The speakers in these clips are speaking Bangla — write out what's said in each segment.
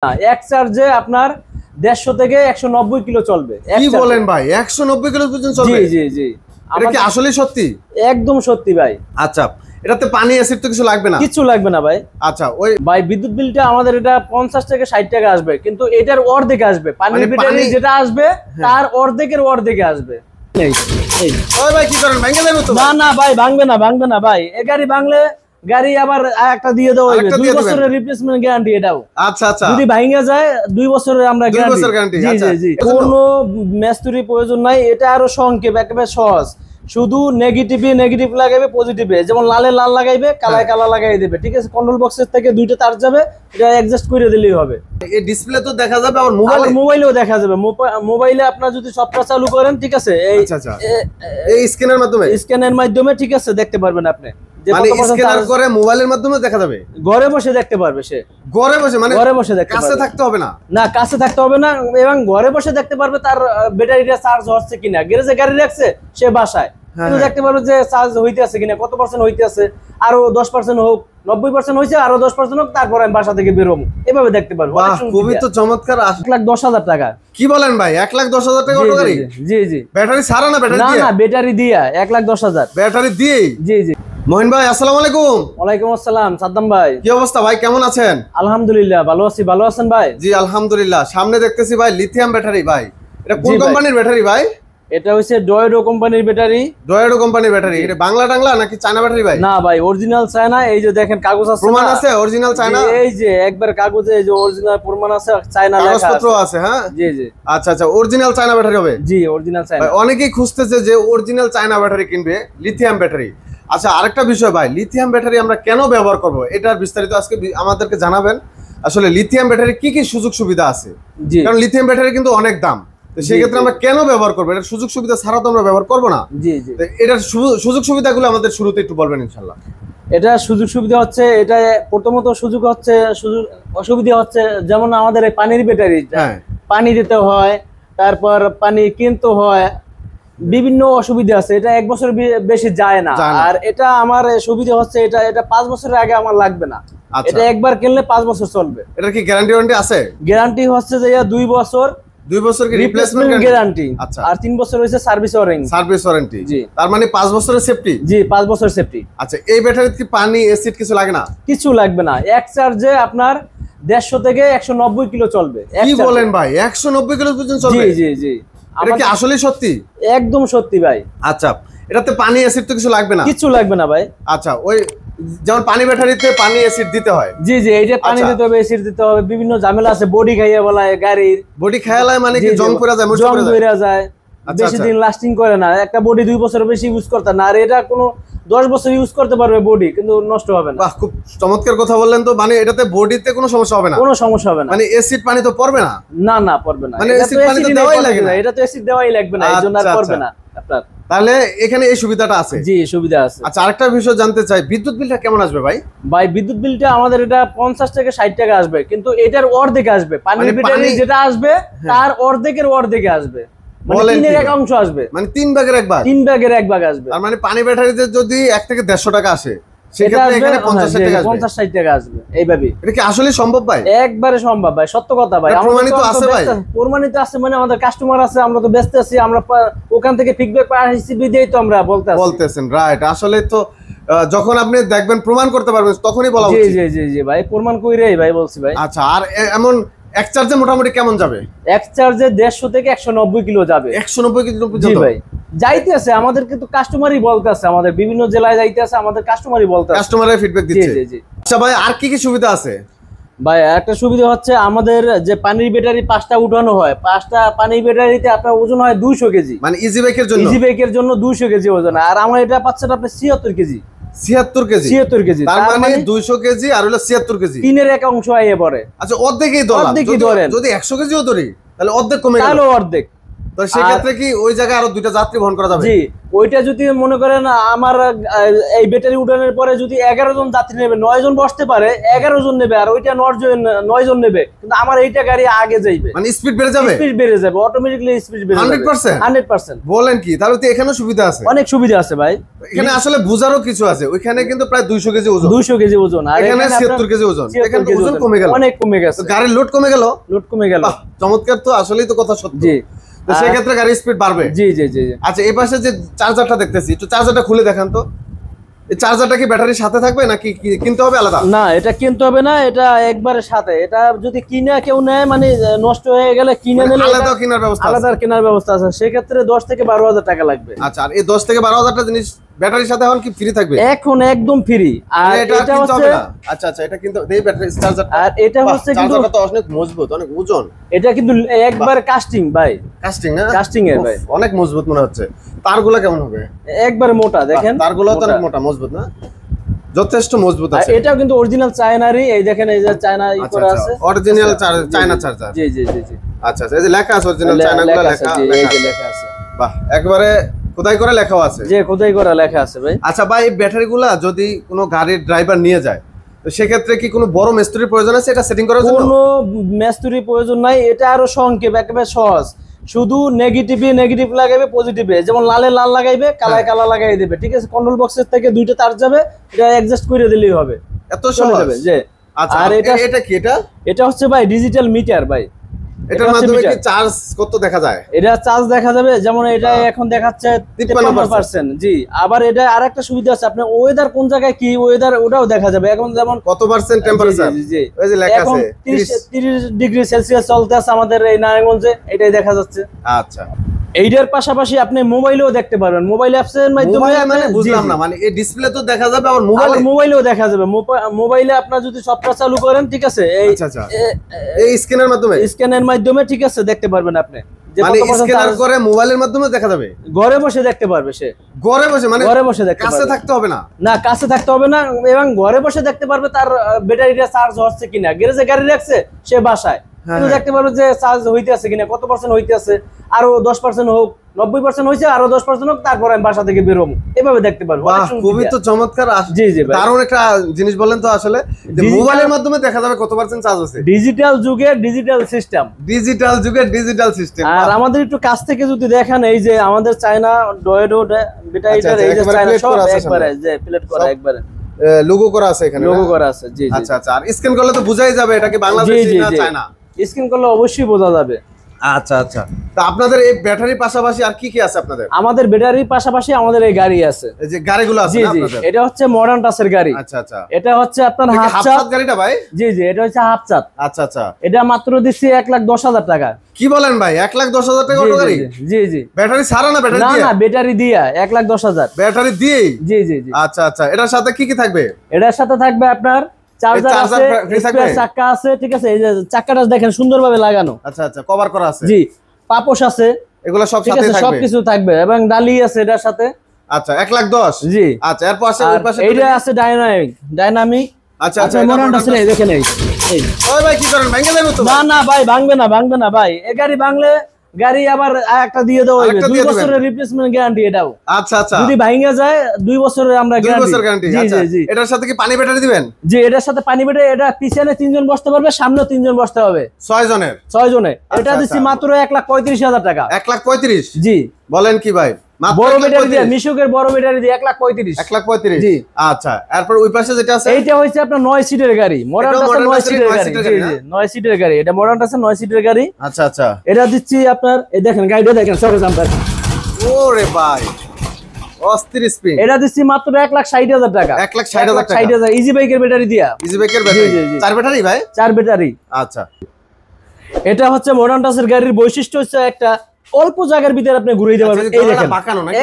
এক চার্জে আপনার 150 থেকে 190 কিলো চলবে। কি বলেন ভাই, 190 কিলো পর্যন্ত চলবে? জি জি জি, এটা কি আসলে সত্যি? একদম সত্যি ভাই। আচ্ছা, এটাতে পানি অ্যাসিড তো কিছু লাগবে না? কিছু লাগবে না ভাই। আচ্ছা, ওই ভাই বিদ্যুৎ বিলটা আমাদের এটা 50 থেকে 60 টাকা আসবে, কিন্তু এটার অর্ধেক আসবে। পানির বিটারি যেটা আসবে তার অর্ধেকের আসবে। ওই ভাই কি করেন, ভাঙে যাবে তো? না না ভাই, ভাঙবে না ভাই। এই গাড়ি ভাঙলে গাড়ি আবার একটা দিয়ে দেওয়া হবে, 2 বছরের রিপ্লেসমেন্ট গ্যারান্টি এটাও। আচ্ছা আচ্ছা, যদি ভাঙে যায় 2 বছরের আমরা গ্যারান্টি। জি জি জি, কোনো মেস্তুরি প্রয়োজন নাই। এটা আরো সংক্ষেপ, একেবারে সহজ। শুধু নেগেটিভ লাগাইবে, পজিটিভে যেমন লালে লাল লাগাইবে, কালায় কালা লাগাই দেবে। ঠিক আছে, কন্ট্রোল বক্সের থেকে দুইটা তার যাবে, এটা অ্যাডজাস্ট করে দিলেই হবে। এই ডিসপ্লে তো দেখা যাবে, আর মোবাইলেও দেখা যাবে। মোবাইলে আপনার যদি সফটওয়্যার চালু করেন, ঠিক আছে, এই স্ক্যানের মাধ্যমে ঠিক আছে দেখতে পারবেন আপনি। মানে স্ক্যানার করে মোবাইলের মাধ্যমে দেখা যাবে, ঘরে বসে দেখতে পারবে সে। ঘরে বসে মানে ঘরে বসে দেখতে পারবে, কাছে থাকতে হবে না। না, কাছে থাকতে হবে না, এবং ঘরে বসে দেখতে পারবে তার ব্যাটারিটা চার্জ হচ্ছে কিনা। গ্যারেজে গাড়ি রাখছে, সে বাসায় কিন্তু দেখতে পারবে যে চার্জ হইতে আছে কিনা, কত পার্সেন্ট হইতে আছে। আরো 10% হোক, 90% হয়েছে, আরো 10% হোক, তারপর আমি বাসা থেকে বেরোবো, এভাবে দেখতে পারবো। খুবই তো চমৎকার। 1,10,000 টাকা। কি বলেন ভাই, 1,10,000 টাকা অটো গাড়ি? জি জি, ব্যাটারি ছাড়া না? ব্যাটারি দিয়ে? না, ব্যাটারি দিয়া 1,10,000। ব্যাটারি দিয়ে? জি জি। মহিন ভাই, আসসালামু আলাইকুম। ওয়ালাইকুম আসসালাম সাদ্দাম ভাই। কি অবস্থা ভাই, কেমন আছেন? আলহামদুলিল্লাহ ভালো আছি, ভালো আছেন ভাই? জি আলহামদুলিল্লাহ। সামনে দেখতেছি ভাই লিথিয়াম ব্যাটারি। ভাই এটা কোন কোম্পানির ব্যাটারি ভাই? এটা হচ্ছে ডয়েডো কোম্পানির ব্যাটারি। ডয়েডো কোম্পানির ব্যাটারি। এটা বাংলা টাংলা নাকি চায়না ব্যাটারি ভাই? না ভাই, অরিজিনাল চায়না। এই যে দেখেন কাগজ আছে, প্রমাণ আছে অরিজিনাল চায়না। এই যে একবার কাগজে এই যে অরিজিনাল প্রমাণ আছে, চায়না লেখা আছে, কাগজপত্র আছে। হ্যাঁ জি জি। আচ্ছা আচ্ছা, অরিজিনাল চায়না ব্যাটারি হবে? জি অরিজিনাল চায়না। অনেকেই খুঁজতেছে যে অরিজিনাল চায়না ব্যাটারি কিনবে, লিথিয়াম ব্যাটারি। আচ্ছা, আরেকটা বিষয় ভাই, লিথিয়াম ব্যাটারি আমরা কেন ব্যবহার করব, এটার বিস্তারিত আজকে আমাদেরকে জানাবেন। আসলে লিথিয়াম ব্যাটারি কি কি সুযোগ সুবিধা আছে? কারণ লিথিয়াম ব্যাটারি কিন্তু অনেক দাম, তো সেই ক্ষেত্রে আমরা কেন ব্যবহার করবো? এটার সুযোগ সুবিধা ছাড়া তো আমরা ব্যবহার করবো না। জি জি, এটার সুযোগ সুবিধাগুলো আমাদের শুরুতে একটু বলবেন ইনশাআল্লাহ। এটা সুযোগ সুবিধা হচ্ছে, এটা প্রথমত সুযোগ অসুবিধা হচ্ছে, যেমন আমাদের এই পানির ব্যাটারি, পানি দিতে হয়, তারপর পানি কিনতে হয়, বিভিন্ন অসুবিধা আছে। এটা 1 বছর বেশি যায় না। আর এটা আমার সুবিধা হচ্ছে, এটা 5 বছরের আগে আমার লাগবে না। এটা একবার কিনলে 5 বছর চলবে। এটা কি গ্যারান্টি ওয়ারেন্টি আছে? গ্যারান্টি হচ্ছে যে 2 বছর। 2 বছর কি রিপ্লেসমেন্ট গ্যারান্টি? আচ্ছা। আর 3 বছর হইছে সার্ভিস ওয়ারেন্টি। জি, তার মানে 5 বছরের সেফটি। জি, 5 বছর সেফটি। আচ্ছা, এই ব্যাটারিতে কি পানি অ্যাসিড কিছু লাগে না? কিছু লাগবে না। এক চার্জে আপনার 150 থেকে 190 কিলো চলবে। কি বলেন ভাই, 190 কিলো পর্যন্ত চলবে? জি জি জি। এটা কি আসলে সত্যি? একদম সত্যি ভাই। আচ্ছা, এটাতে পানি অ্যাসিড তো কিছু লাগবে না? কিছু লাগবে না ভাই। আচ্ছা, ওই যেমন পানি ব্যাটারিতে পানি অ্যাসিড দিতে হয়। জি জি, এই যে পানি দিতে হবে, অ্যাসিড দিতে হবে, বিভিন্ন ঝামেলা আছে। বডি খাইয়া বলায় গাড়ির, বডি খাইয়ালায় মানে কি জং পড়া যায়, জং পড়া যায়, বেশি দিন লাস্টিং করে না। একটা বডি 2 বছর বেশি ইউজ করতে না। আর এটা কোনো 10 বছর ইউজ করতে পারবে বডি, কিন্তু নষ্ট হবে না। বাহ, খুব চমৎকার কথা বললেন তো। মানে এটাতে বডিতে কোনো সমস্যা হবে না? কোনো সমস্যা হবে না। মানে অ্যাসিড পানি তো পড়বে না? না না, পড়বে না। মানে অ্যাসিড পানি তো দেওয়াই লাগে না? এটা তো অ্যাসিড দেওয়াই লাগবে না, এজন্য আর পড়বে না আপনার। তাহলে এখানে এই সুবিধাটা আছে? জি, সুবিধা আছে। আচ্ছা, আরেকটা বিষয় জানতে চাই, বিদ্যুৎ বিলটা কেমন আসবে ভাই? ভাই বিদ্যুৎ বিলটা আমাদের এটা 50 থেকে 60 টাকা আসবে, কিন্তু এটার অর্ধেক আসবে। পানির বিটারি যেটা আসবে তার অর্ধেকের আসবে, মানে 3 এর 1 অংশ আসবে। মানে 3 ভাগের 1 ভাগ? 3 ভাগের 1 ভাগ আসবে। আর মানে পানি ব্যাটারিতে যদি 1 থেকে 150 টাকা আসে, সেক্ষেত্রে এখানে 50-60 টাকা আসবে। 50-60 টাকা আসবে এইভাবে। এটা কি আসলে সম্ভব ভাই? একবারে সম্ভব ভাই, সত্য কথা ভাই। প্রমাণিত আছে ভাই? প্রমাণিত আছে, মানে আমাদের কাস্টমার আছে, আমরা তো ব্যস্ত আছি, আমরা ওখান থেকে ফিডব্যাক পাইছি দিয়েই তো আমরা বলতেছেন। রাইট, আসলে তো যখন আপনি দেখবেন প্রমাণ করতে পারবেন তখনই বলা উচিত। জি জি জি জি ভাই, প্রমাণ কইরাই ভাই বলছি ভাই। আচ্ছা, আর এমন এক চার্জে মোটামুটি কেমন যাবে? এক চার্জে 150 থেকে 190 কিলো যাবে। 190 কিলো পর্যন্ত? জি ভাই, যাইতে আছে। আমাদের কিন্তু কাস্টমারই বলতে আছে, আমাদের বিভিন্ন জেলায় যাইতে আছে, আমাদের কাস্টমারই বলতে আছে, কাস্টমারের ফিডব্যাক দিচ্ছে। জি জি জি। আচ্ছা ভাই, আর কি কি সুবিধা আছে? ভাই একটা সুবিধা হচ্ছে, আমাদের যে পানির ব্যাটারি 5টা উঠানো হয়, 5টা পানির ব্যাটারিতে আপনার ওজন হয় 200 কেজি। মানে ইজি বাইকের জন্য? ইজি বাইকের জন্য 200 কেজি ওজন। আর আমরা এটা পাচ্ছেন আপনি 76 কেজি। 76 কেজি? 76 কেজি, তার মানে 200 কেজি আর হলো 76 কেজি। 3 এর 1 অংশ আইয়ে পড়ে। আচ্ছা, অর্ধেকই ধরলাম। যদি 100 কেজিও ধরি তাহলে অর্ধেক কমে গেল। তাহলে অর্ধেক। তো সেই ক্ষেত্রে কি ওই জায়গায় আরো 2টা যাত্রী বহন করা যাবে? জি, ওইটা যদি মনে করেন আমার এই ব্যাটারি উঠানোর পরে যদি 11 জন যাত্রী নেবে, 9 জন বসতে পারে, 11 জন নেবে, আর ওইটা 9 জন নেবে, কিন্তু আমার এইটা গাড়ি আগে যাইবে, মানে স্পিড বেড়ে যাবে, স্পিড বেড়ে যাবে, অটোমেটিক্যালি স্পিড বেড়ে যাবে 100%। বলেন কি? তাহলে তো এখানে সুবিধা আছে, অনেক সুবিধা আছে ভাই। এখানে আসলে বুঝারও কিছু আছে। ওইখানে কিন্তু প্রায় 200 কেজি ওজন, 200 কেজি ওজন, আর এখানে 76 কেজি ওজন। এখানে তো ওজন কমে গেল, অনেক কমে গেছে, গাড়ির লোড কমে গেল, লোড কমে গেল। বাহ, চমৎকার। তো আসলেই তো কথা সত্য। জি, তো সেই ক্ষেত্রে গাড়ির স্পিড বাড়বে। জি জি জি। আচ্ছা, এই পাশে যে চার্জারটা দেখতেছি, একটু চার্জারটা খুলে দেখান তো। এই চার্জারটা কি ব্যাটারির সাথে থাকবে নাকি কিনতে হবে আলাদা? না, এটা কিনতে হবে না, এটা একবারে সাথে। এটা যদি কিনে কেউ নেয়, মানে নষ্ট হয়ে গেলে কিনে নিলে আলাদা কেনার ব্যবস্থা আছে? আলাদা কেনার ব্যবস্থা আছে, সেক্ষেত্রে 10 থেকে 12,000 টাকা লাগবে। আচ্ছা, আর এই 10 থেকে 12,000 টা জিনিস ব্যাটারির সাথে এখন কি ফ্রি থাকবে? এখন একদম ফ্রি। আর এটা এটা কিনতে হবে হচ্ছে, না? আচ্ছা আচ্ছা, এটা কিন্তু এই ব্যাটারি চার্জারটা, আর এটা হচ্ছে কিন্তু চার্জারটা তো অনেক মজবুত, অনেক ওজন। এটা কিন্তু একবারে কাস্টিং ভাই, কাস্টিং না? কাস্টিং এর ভাই, অনেক মজবুত মনে হচ্ছে। তারগুলো কেমন হবে? একবারে মোটা, দেখেন তারগুলো তো অনেক মোটা, মজবুত না? যথেষ্ট মজবুত আর আছে। এটাও কিন্তু অরিজিনাল চায়নারই, এই দেখেন, এই যে চায়না করা আছে, অরিজিনাল চায়না চার্জার। জি জি জি জি। আচ্ছা আচ্ছা, এই যে লেখা আছে অরিজিনাল চায়না গুলো লেখা, এই যে লেখা আছে, বাহ, একবারে খোদাই করে লেখাও আছে। যে খোদাই করা লেখা আছে ভাই। আচ্ছা ভাই, এই ব্যাটারিগুলা যদি কোনো গাড়ির ড্রাইভার নিয়ে যায়, তো সেক্ষেত্রে কি কোনো বড় মিস্ত্রির প্রয়োজন আছে এটা সেটিং করার জন্য? কোনো মিস্ত্রির প্রয়োজন নাই, এটা আরো সংক্ষেপ, একেবারে সহজ। শুধু নেগেটিভ লাগাইবে, পজিটিভে, যেমন লালে লাল লাগাইবে, কালায় কালা লাগাই দেবে, ঠিক আছে? কন্ট্রোল বক্সের থেকে 2টা তার যাবে, এটা অ্যাডজাস্ট করে দিলেই হবে, এত সহজ যাবে। যে আচ্ছা, আর এটা কি? এটা হচ্ছে ভাই ডিজিটাল মিটার ভাই। এটার মাধ্যমে কি চার্জ কত দেখা যায়? এটা চার্জ দেখা যাবে, যেমন এটা এখন দেখাচ্ছে 53%। জি, আবার এটা আরেকটা সুবিধা আছে, আপনি ওয়েদার কোন জায়গায় কি ওয়েদার ওটাও দেখা যাবে। এখন যেমন কত পার্সেন্ট টেম্পারেচার, জি, ওই যে লেখা এখন আছে 30 ডিগ্রি সেলসিয়াস চলতে আছে আমাদের এই নারায়ণগঞ্জে, এটাই দেখা যাচ্ছে। আচ্ছা, এইটার পাশাপাশি আপনি মোবাইলেও দেখতে পারবেন, মোবাইল অ্যাপস এর মাধ্যমে। মানে বুঝলাম না, মানে এই ডিসপ্লে তো দেখা যাবে, আবার মোবাইলেও দেখা যাবে। মোবাইলে আপনার যদি সফটওয়্যার চালু করেন, ঠিক আছে, আচ্ছা আচ্ছা, এই স্ক্যানের মাধ্যমে ঠিক আছে, দেখতে পারবেন আপনি, যে মানে স্ক্যানার করে মোবাইলের মাধ্যমে দেখা যাবে, ঘরে বসে দেখতে পারবে সে, ঘরে বসে, মানে ঘরে বসে দেখতে কাছে পারবে, থাকতে হবে না। না কাছে থাকতে হবে না, এবং ঘরে বসে দেখতে পারবে তার ব্যাটারিটা চার্জ হচ্ছে কিনা। গ্যারেজে গাড়ি রাখছে, সে বাসায় কিন্তু দেখতে পারবে যে চার্জ হইতে আছে কিনা, কত পার্সেন্ট হইতে আছে, আরো 10% হোক, 90% হয়েছে, আরো 10% হোক, তারপর আমি বাসা থেকে বেরোবো, এভাবে দেখতে পারবো। খুবই তো চমৎকার। জি জি, দারুণ একটা জিনিস বলেন তো, আসলে মোবাইলের মাধ্যমে দেখা যাবে কত পার্সেন্ট চার্জ আছে। ডিজিটাল যুগের ডিজিটাল সিস্টেম, ডিজিটাল যুগের ডিজিটাল সিস্টেম। আর আমাদের একটু কাছ থেকে যদি দেখেন, এই যে আমাদের চায়না ডয়েডো ব্যাটারিটার এই যে চায়না সব একবারে যে প্লেট করা, একবারে লোগো করা আছে, এখানে লোগো করা আছে। জি জি। আচ্ছা আচ্ছা, আর স্ক্যান করলে তো বোঝাই যাবে এটা কি বাংলাদেশি না চায়না। স্ক্যান করলে অবশ্যই বোঝা যাবে। আচ্ছা আচ্ছা, তা আপনাদের এই ব্যাটারির পাশাপাশি আর কি কি আছে আপনাদের? আমাদের ব্যাটারির পাশাপাশি আমাদের এই গাড়ি আছে, এই যে গাড়িগুলো আছে না আপনাদের? এটা হচ্ছে মডার্ন টাচের গাড়ি। আচ্ছা আচ্ছা, এটা হচ্ছে আপনার হাফ হাফ চাপ চাপ গাড়িটা ভাই? জি জি, এটা হচ্ছে হাফ চাপ। আচ্ছা আচ্ছা, এটা মাত্র দিচ্ছি 1,10,000 টাকা। কি বলেন ভাই, 1,10,000 টাকা অটো গাড়ি? জি জি। ব্যাটারি ছাড়া না ব্যাটারি দিয়ে? না, ব্যাটারি দিয়া 1,10,000। ব্যাটারি দিয়েই? জি জি জি। আচ্ছা আচ্ছা, এটার সাথে কি কি থাকবে? এটার সাথে থাকবে আপনার চার্জার আছে, স্পেয়ার চাকা আছে, ঠিক আছে? এই যে চাকাটা দেখেন সুন্দরভাবে লাগানো। আচ্ছা আচ্ছা, কভার করা আছে। জি, পাপোশ আছে, এগুলো সব ঠিক সাথে আছে, থাকবে, সবকিছু থাকবে, এবং ডালি আছে এটার সাথে। আচ্ছা, 1,10,000। জি। আচ্ছা, এর পাশে ওই পাশে এইটা আছে ডাইনামিক। আচ্ছা আচ্ছা, মডার্ন আছে, এই দেখেন, এই ওই ভাই কি করেন, ভেঙে দেব তো? না না ভাই, ভাঙবে না ভাই। এই গাড়ি ভাঙলে গাড়ি আবার একটা দিয়ে দেওয়া হবে, 2 বছরের রিপ্লেসমেন্ট গ্যারান্টি এটাও। আচ্ছা আচ্ছা, যদি ভাঙা যায় 2 বছরের আমরা 2 বছর গ্যারান্টি। জি জি জি। এটার সাথে কি পানি ব্যাটারি দিবেন? জি, এটার সাথে পানি ব্যাটারি। এটা পিছনে 3 জন বসতে পারবে, সামনে 3 জন বসতে হবে, 6 জনের। 6 জনে। এটা দিচ্ছি মাত্র 1,35,000 টাকা। 1,35,000? জি। বলেন কি ভাই, বড় ব্যাটারি দিয়ে, মিশুকের বড় ব্যাটারি দিয়ে 1,35,000। 1,35,000? জি। আচ্ছা, এরপর ওই পাশে যেটা আছে, এইটা হচ্ছে আপনার 9 সিটের গাড়ি, মডার্ন টাসের 9 সিটের গাড়ি। জি জি, 9 সিটের গাড়ি, এটা মডার্ন টাসের 9 সিটের গাড়ি। আচ্ছা আচ্ছা, এটা দিচ্ছি আপনার, এই দেখেন গাড়িটা দেখেন, সরো জাম্পার। ওরে ভাই, অস্থির স্পিড। এটা দিচ্ছি মাত্র 1,60,000 টাকা। 1,60,000 টাকা, 60,000 ইজি বাইকের ব্যাটারি দিয়া। ইজি বাইকের ব্যাটারি? 4 ব্যাটারি ভাই? 4 ব্যাটারি। আচ্ছা, এটা হচ্ছে মডার্ন টাসের গাড়ির বৈশিষ্ট্য হচ্ছে একটা অল্প জায়গার ভিতরে আপনি ঘুরে দিতে পারবেন। এই দেখেন,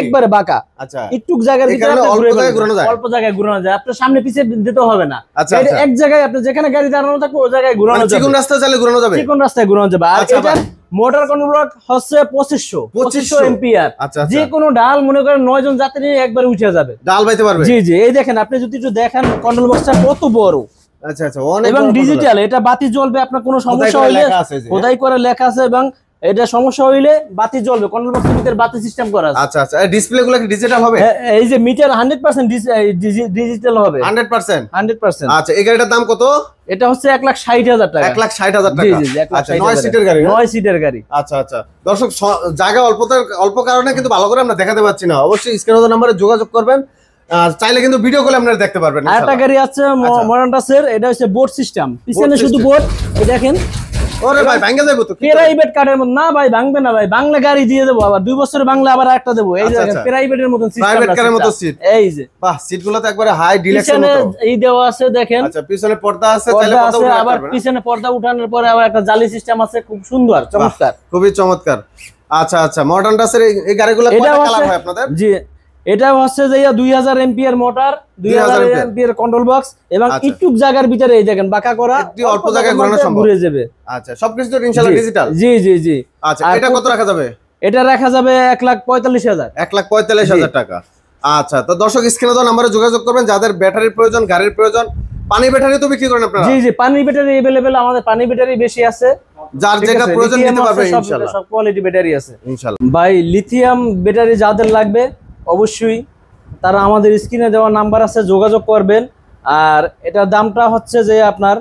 একবারে বাঁকা। আচ্ছা, একটু জায়গার ভিতরে আপনি অল্প জায়গায় ঘোরানো যায়, অল্প জায়গায় ঘোরানো যায়, আপনার সামনে পিছিয়ে দিতে হবে না। আচ্ছা, এক জায়গায় আপনি যেখানে গাড়ি দাঁড়ানো থাকবে ওই জায়গায় ঘোরানো যাবে, চিকন রাস্তায় চাইলে ঘোরানো যাবে, চিকন রাস্তায় ঘোরানো যাবে। আর এটা মোটর কন্ট্রোল হচ্ছে 2500 এম্পিয়ার। যে কোনো ডাল মনে করেন 9 জন যাত্রী নিয়ে একবার উঠে যাবে, ডাল বাইতে পারবে। জি জি, এই দেখেন, আপনি যদি একটু দেখেন কন্ট্রোল বক্সটা কত বড়। আচ্ছা আচ্ছা, অনেক এবং ডিজিটাল, এটা বাতি জ্বলবে, আপনার কোনো সমস্যা হলে খোদাই করে লেখা আছে, এবং এটা সমস্যা হইলে বাতি জ্বলবে, কন্ট্রোল বক্সের ভিতরে বাতি সিস্টেম করা আছে। আচ্ছা আচ্ছা, ডিসপ্লে গুলো কি ডিজিটাল হবে? এই যে মিটার 100% ডিজিটাল হবে, 100%। 100%। আচ্ছা, এই গাড়িটার দাম কত? এটা হচ্ছে 1,60,000 টাকা। 1,60,000 জি টাকা। জি জি, আচ্ছা, 9 সিটের গাড়ি। 9 সিটের গাড়ি। আচ্ছা আচ্ছা, দর্শক জায়গা অল্প কারণে কিন্তু ভালো করে আমরা দেখাতে পাচ্ছি না। অবশ্যই স্ক্রিনে নম্বরে যোগাযোগ করবেন, চাইলে কিন্তু ভিডিও কলে আপনারা দেখতে পারবেন। আরেকটা গাড়ি আছে মডার্নটাসের, এটা হচ্ছে বোর্ড সিস্টেম, পিছনে শুধু বোর্ড। এই দেখেন, ওরে ভাই ভাঙা যাবে তো। প্রাইভেট কারের মত না ভাই, ভাঙবে না ভাই, বাংলা গাড়ি দিয়ে দেবো, আবার 2 বছর বাংলা আবার একটা দেবো। এই যে দেখেন, প্রাইভেটের মতন সিস্টেম, প্রাইভেট কারের মতো সিট। এই যে বাহ, সিটগুলো তো একবারে হাই ডিলাক্সের পিছনে মতো। এই দেওয়া আছে দেখেন। আচ্ছা, পিছনে পর্দা আছে, চাইলে পর্দা পর্দা আছে, উঠাতে আবার পারবেন। পিছনে পর্দা উঠানোর পরে আবার একটা জালি সিস্টেম আছে, খুব সুন্দর চমৎকার, খুবই চমৎকার। আচ্ছা আচ্ছা, মডার্ন টাসের এই গাড়িগুলো কয়টা কালার হয় আপনাদের? জি, এটা হচ্ছে যে 2000 ampere motor, 2000 ampere control box, এবং একটু জায়গার ভিতরে এই দেখেন বাঁকা করা, একটু অল্প জায়গায় ঘোরানো সম্ভব, ঘুরে যাবে। আচ্ছা, সবকিছু তো ইনশাআল্লাহ ডিজিটাল। জি জি জি। আচ্ছা, এটা কত রাখা যাবে? এটা রাখা যাবে 1,45,000। 1,45,000 টাকা। আচ্ছা, তো দর্শক স্ক্রিনে দেওয়া নম্বরে যোগাযোগ করবেন যাদের ব্যাটারির প্রয়োজন, গাড়ির প্রয়োজন। পানি ব্যাটারি তো বিক্রি করেন আপনারা? জি জি, পানি ব্যাটারি अवेलेबल, আমাদের পানি ব্যাটারি বেশি আছে, যার যেটা প্রয়োজন নিতে পারবেন ইনশাআল্লাহ। সব কোয়ালিটি ব্যাটারি আছে ইনশাআল্লাহ। ভাই, লিথিয়াম ব্যাটারি যাদের লাগবে অবশ্যই তারা আমাদের স্ক্রিনে দেওয়া নাম্বার আছে, যোগাযোগ করবেন। আর এটার দামটা হচ্ছে যে আপনার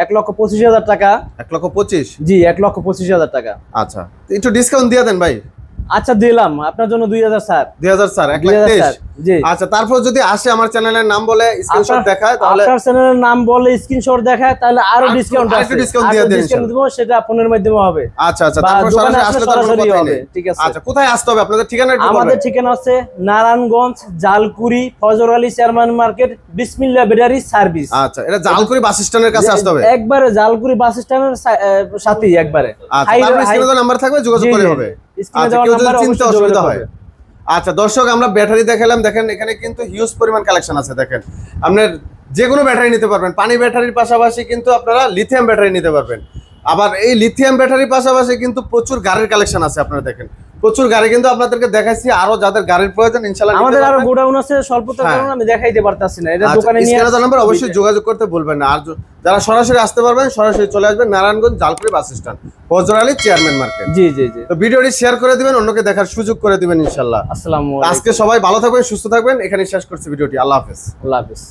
1,25,000 টাকা। 1,25,000? জি, 1,25,000 টাকা। আচ্ছা, একটু ডিসকাউন্ট দিয়ে দেন ভাই। আচ্ছা, দিলাম আপনার জন্য 2,000 স্যার। 2,000 স্যার, 1,23,000। জি। আচ্ছা, তারপর যদি আসে আমার চ্যানেলের নাম বলে স্ক্রিনশট দেখায়, তাহলে আপনার চ্যানেলের নাম বলে স্ক্রিনশট দেখায়, তাহলে আরো ডিসকাউন্ট আছে, ডিসকাউন্ট দিয়ে দেন ডিসকাউন্ট দেব, সেটা ফোনের মাধ্যমে হবে। আচ্ছা আচ্ছা, তারপর সরাসরি আসলে তারপর কথা হবে। ঠিক আছে। আচ্ছা, কোথায় আসতে হবে আপনাদের ঠিকানা একটু বলবেন? আমাদের ঠিকানা আছে নারায়ণগঞ্জ, জালকুড়ি, ফজর আলী চেয়ারম্যান মার্কেট, বিসমিল্লাহ ব্যাটারি সার্ভিস। আচ্ছা, এটা জালকুড়ি বাস স্ট্যান্ডের কাছে আসতে হবে? একবারে জালকুড়ি বাস স্ট্যান্ডের সাথেই একবারে। আচ্ছা, তারপর স্ক্রিনে দেওয়া নাম্বার থাকবে, যোগাযোগ করে হবে। আচ্ছা, কেউ যদি চিনতে অসুবিধা হয়। আচ্ছা দর্শক, আমরা ব্যাটারি দেখালাম, দেখেন এখানে কিন্তু হিউজ পরিমাণ কালেকশন আছে। দেখেন, আপনার যে কোনো ব্যাটারি নিতে পারবেন, পানি ব্যাটারির পাশাপাশি কিন্তু আপনারা লিথিয়াম ব্যাটারি নিতে পারবেন। আবার এই লিথিয়াম ব্যাটারির পাশাপাশি কিন্তু প্রচুর গাড়ির কালেকশন আছে। আপনারা দেখেন, প্রচুর গাড়ি কিন্তু আপনাদেরকে দেখাইছি। আরো যাদের গাড়ির প্রয়োজন ইনশাআল্লাহ আমাদের আরো গোডাউন আছে, স্বল্পতার কারণে আমি দেখাইতে পারতাছি না। এটা দোকানে নিয়ে স্ক্রিনে নাম্বার অবশ্যই যোগাযোগ করতে ভুলবেন না। আর যারা সরাসরি আসতে পারবেন, সরাসরি চলে আসবেন নারায়ণগঞ্জ জালকুড়ি বাস স্ট্যান্ড, ফজর আলী চেয়ারম্যান মার্কেট। জি জি জি। তো ভিডিওটি শেয়ার করে দিবেন, অন্যকে দেখার সুযোগ করে দিবেন ইনশাআল্লাহ। আসসালামু আলাইকুম। আজকে সবাই ভালো থাকবেন, সুস্থ থাকবেন। এখানে শেষ করছি ভিডিওটি। আল্লাহ হাফেজ। আল্লাহ হাফেজ।